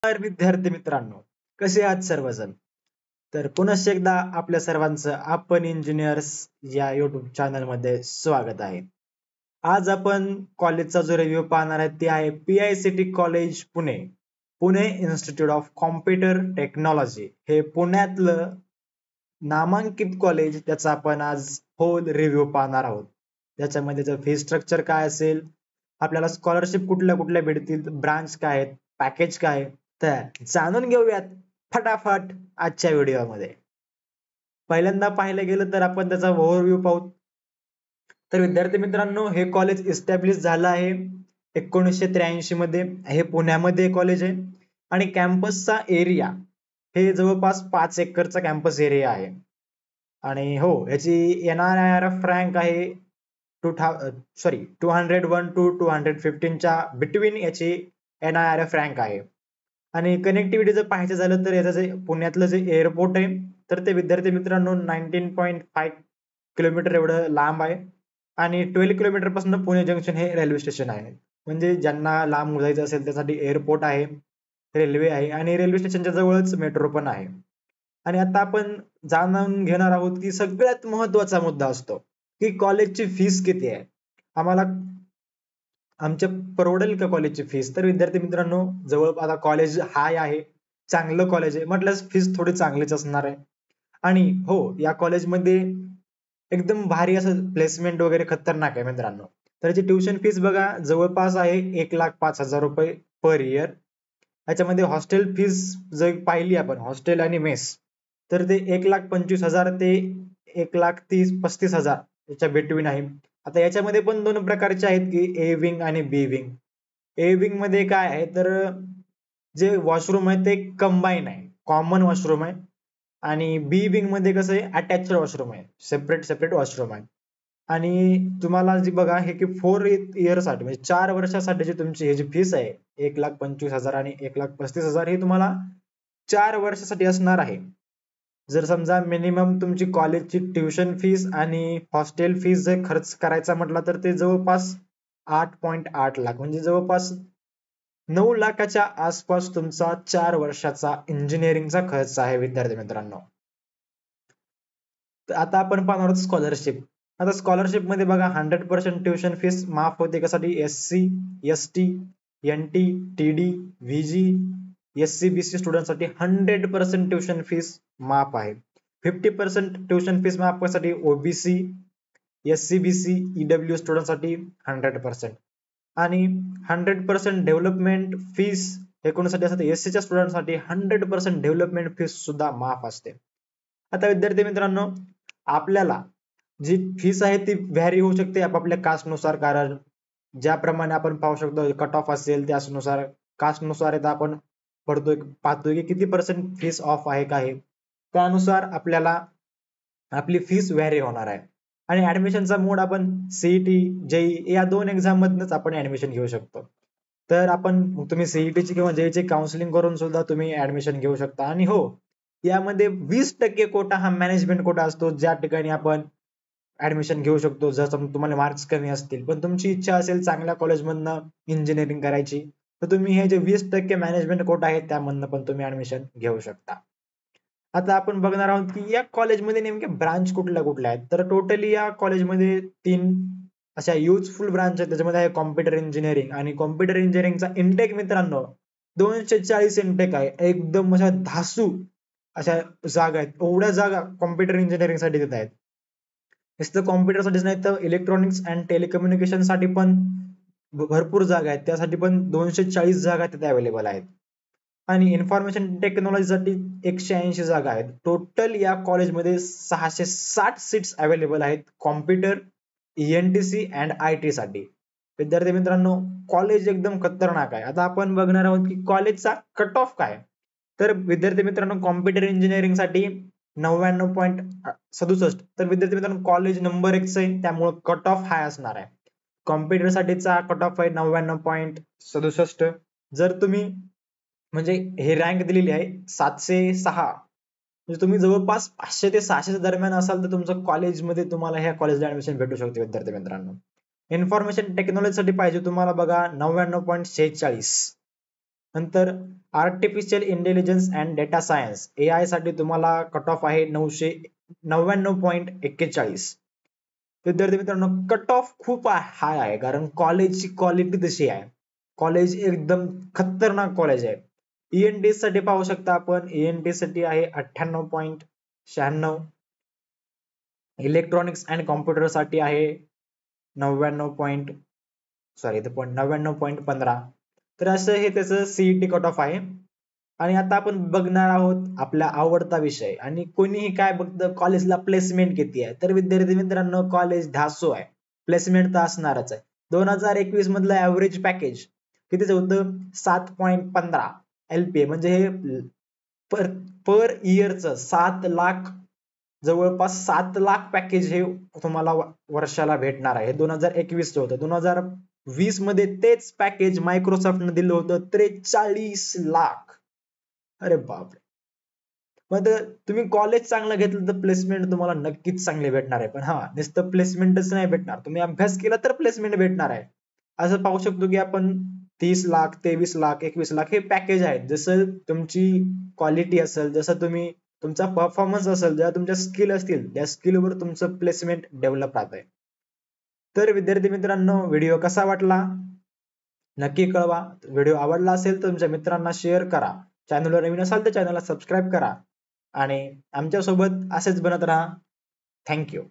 नमस्कार विद्यार्थी मित्रांनो, कसे आहात सर्वजण? तर पुनश्च एकदा आपल्या सर्वांचं आपण इंजिनियर्स या युट्यूब चॅनल मध्ये स्वागत आहे. आज आपण कॉलेजचा जो रिव्ह्यू पाहणार आहे ते आहे PICT college Pune, Pune institute of computer technology. हे पुण्यातलं नामांकित कॉलेज, त्याचा आपण आज होल रिव्ह्यू पाहणार आहोत. त्याच्यामध्ये फी स्ट्रक्चर काय असेल, आपल्याला स्कॉलरशिप कुठल्या कुठल्या भेटतील, ब्रांच काय आहेत, पॅकेज काय आहे, तर जाणून घेऊयात फटाफट आजच्या व्हिडिओमध्ये. पहिल्यांदा पाहायला गेलं तर आपण त्याचा ओव्हरव्ह्यू पाहू. तर विद्यार्थी मित्रांनो, हे कॉलेज इस्टॅब्लिश झालं आहे 1983 मध्ये. हे पुण्यामध्ये कॉलेज आहे आणि कॅम्पसचा एरिया हे जवळपास 5 एकरचा कॅम्पस एरिया आहे. आणि हो, याची NIRF रँक आहे 201 टू 215 च्या बिटवीन याची NIRF रँक आहे. आणि कनेक्टिव्हिटी जर पाहायचं झालं तर याचं जे पुण्यातलं जे एअरपोर्ट आहे, तर ते विद्यार्थी मित्रांनो 19.5 किलोमीटर एवढं लांब आहे. आणि 12 किलोमीटर पासून पुणे जंक्शन हे रेल्वे स्टेशन आहे. म्हणजे ज्यांना लांब जायचं असेल त्यासाठी एअरपोर्ट आहे, रेल्वे आहे आणि रेल्वे स्टेशनच्या जवळच मेट्रो पण आहे. आणि आता आपण जाणून घेणार आहोत की सगळ्यात महत्वाचा मुद्दा असतो की कॉलेजची फीस किती आहे, आम्हाला आमच्या परवडेल का कॉलेजची फीस. तर विद्यार्थी मित्रांनो, जवळ आता कॉलेज हाय आहे, चांगलं कॉलेज आहे म्हटल्यास फीस थोडी चांगलीच असणार आहे. आणि हो, या कॉलेजमध्ये एकदम भारी असं प्लेसमेंट वगैरे खतरनाक आहे मित्रांनो. तर याची ट्युशन फीस बघा जवळपास आहे 1,05,000 रुपये पर इयर. याच्यामध्ये हॉस्टेल फीस जर पाहिली आपण, हॉस्टेल आणि मेस, तर ते 1,25,000 ते 1,30,35,000 याच्या बिटवीन आहे. आता याच्यामध्ये पण दोन प्रकारचे आहेत की ए विंग आणि बी विंग. ए विंग मध्ये काय आहे तर जे वॉशरूम आहे ते कंबाईन आहे, कॉमन वॉशरूम आहे. आणि बी विंग मध्ये कसं आहे, अटॅच्ड वॉशरूम आहे, सेपरेट सेपरेट वॉशरूम आहे. आणि तुम्हाला जी बघा हे की 4 इयर साठी म्हणजे 4 वर्षासाठी तुमची ही जी फीस आहे 1,25,000 आणि 1,35,000 ही तुम्हाला 4 वर्षासाठी असणार आहे. जर समजा मिनिमम तुमची कॉलेजची ट्युशन फीस आणि हॉस्टेल फीस जर खर्च करायचा म्हटला तर ते जवळपास 8.8 लाख म्हणजे जवळपास 9 लाखाच्या आसपास तुमचा 4 वर्षाचा इंजिनिअरिंगचा खर्च आहे विद्यार्थी मित्रांनो. तर आता आपण पाहणार आहोत स्कॉलरशिप. आता स्कॉलरशिप मध्ये बघा 100% ट्युशन फीस माफ होते. कशासाठी? SC, ST, NT, TD, VG, SC, BC स्टुडंटसाठी 100% ट्युशन फीस माफ आहे. 50% ट्युशन फीस माफ कशासाठी? OBC, SC, BC, EW स्टुडंटसाठी 100%. आणि 100% डेव्हलपमेंट फीस हे कोणासाठी असते? SC च्या स्टुडंटसाठी 100% डेव्हलपमेंट फीस सुद्धा माफ असते. आता विद्यार्थी मित्रांनो, आपल्याला जी फीस आहे ती व्हॅरी होऊ शकते आपापल्या कास्ट नुसार, कारण ज्याप्रमाणे आपण पाहू शकतो कट ऑफ असेल त्यानुसार, कास्ट नुसार आपण पाहतोय की किती पर्सेंट फीस ऑफ आहे का हे, त्यानुसार आपल्याला आपली फीस व्हॅरी होणार आहे. आणि ऍडमिशनचा मोड आपण CET, JEE या दोन एक्झाम मधनच आपण ऍडमिशन घेऊ शकतो. तर तुम्ही CET ची किंवा JEE ची काउन्सिलिंग करून सुद्धा तुम्ही ऍडमिशन घेऊ शकता. आणि हो, यामध्ये 20% कोटा हा मॅनेजमेंट कोटा असतो, ज्या ठिकाणी आपण ऍडमिशन घेऊ शकतो जर तुम्हाला मार्क्स कमी असतील, पण तुमची इच्छा असेल चांगल्या कॉलेजमधनं इंजिनिअरिंग करायची, तर तुम्ही हे जे 20% मॅनेजमेंट कोटा आहे त्यामधनं पण तुम्ही ऍडमिशन घेऊ शकता. आता आपण बघणार आहोत की या कॉलेजमध्ये नेमके ब्रांच कुठल्या कुठल्या आहेत. तर टोटली या कॉलेजमध्ये 3 अशा युजफुल ब्रांच आहेत. त्याच्यामध्ये आहे कॉम्प्युटर इंजिनिअरिंग, आणि कॉम्प्युटर इंजिनिअरिंगचा इंटेक मित्रांनो 240 इंटेक आहे. एकदम अशा धासू अशा जागा आहेत, एवढ्या जागा कॉम्प्युटर इंजिनिअरिंग साठी देत आहेत. नुसतं कॉम्प्युटर साठीच नाही तर इलेक्ट्रॉनिक्स अँड टेलिकम्युनिकेशन साठी पण भरपूर जागा आहेत, त्यासाठी पण 240 जागा तिथे अवेलेबल आहेत. आणि इन्फॉर्मेशन टेक्नॉलॉजीसाठी 180 जागा आहेत. टोटल या कॉलेजमध्ये 660 सीट्स अवेलेबल आहेत कॉम्प्युटर, ENTC अँड IT साठी. विद्यार्थी मित्रांनो, कॉलेज एकदम खतरनाक आहे. आता आपण बघणार आहोत की कॉलेजचा कट ऑफ काय. तर विद्यार्थी मित्रांनो, कॉम्प्युटर इंजिनिअरिंग साठी 99.67. तर विद्यार्थी मित्रांनो, कॉलेज नंबर 1 आहे त्यामुळे कट ऑफ हाय असणार आहे. कॉम्प्युटर साठीचा कट ऑफ आहे 99.67. जर तुम्ही म्हणजे हे रँक दिलेली आहे 706, म्हणजे तुम्ही जवळपास 500 ते 600 दरम्यान असाल तर तुमचं कॉलेजमध्ये तुम्हाला ह्या कॉलेजला ऍडमिशन भेटू शकते विद्यार्थी मित्रांनो. इन्फॉर्मेशन टेक्नॉलॉजी साठी पाहिजे तुम्हाला बघा 99.46. नंतर artificial intelligence and data science AI साठी तुम्हाला कट ऑफ आहे 999.41. विद्यार्थी मित्रांनो कट ऑफ खूप हाय आहे कारण कॉलेजची क्वालिटी तशी आहे. कॉलेज एकदम खतरनाक कॉलेज आहे. ENT साठी पाहू शकता आपण ENT साठी आहे 98.96. इलेक्ट्रॉनिक्स अँड कॉम्प्युटर साठी आहे 99.15. तर असं हे त्याचं सीईटी कट ऑफ आहे. आणि आता आपण बघणार आहोत आपला आवडता विषय आणि कोणीही काय बघतं कॉलेजला प्लेसमेंट किती आहे. तर विद्यार्थी मित्रांनो कॉलेज धासो आहे, प्लेसमेंट तर असणारच आहे. 2021 मधलं ऍव्हरेज पॅकेज कितीच होतं 7.15 LPA म्हणजे हे पर इयरचं 7 लाख, जवळपास 7 लाख पॅकेज हे तुम्हाला वर्षाला भेटणार आहे. 2021 होतं. 2020 मध्ये तेच पॅकेज मायक्रोसॉफ्टने दिलं होतं 43 लाख. अरे बापरे. मग तुम्ही कॉलेज चांगलं घेतलं तर प्लेसमेंट तुम्हाला नक्कीच चांगले भेटणार आहे. पण हा नुसतं प्लेसमेंटच नाही भेटणार, तुम्ही अभ्यास केला तर प्लेसमेंट भेटणार आहे. असं पाहू शकतो की आपण 30 लाख 23 लाख 21 लाख हे पॅकेज आहेत. जसं तुमची क्वालिटी असेल, जसं तुम्ही तुमचा परफॉर्मन्स असेल, जेव्हा तुमच्या स्किल असतील त्या स्किलवर तुमचं प्लेसमेंट डेव्हलप राहत आहे. तर विद्यार्थी मित्रांनो व्हिडिओ कसा वाटला नक्की कळवा. व्हिडिओ आवडला असेल तर तुमच्या मित्रांना शेअर करा. चॅनलवर नवीन असाल तर चॅनलला सबस्क्राईब करा आणि आमच्या सोबत असेच बनत राहा. थँक्यू.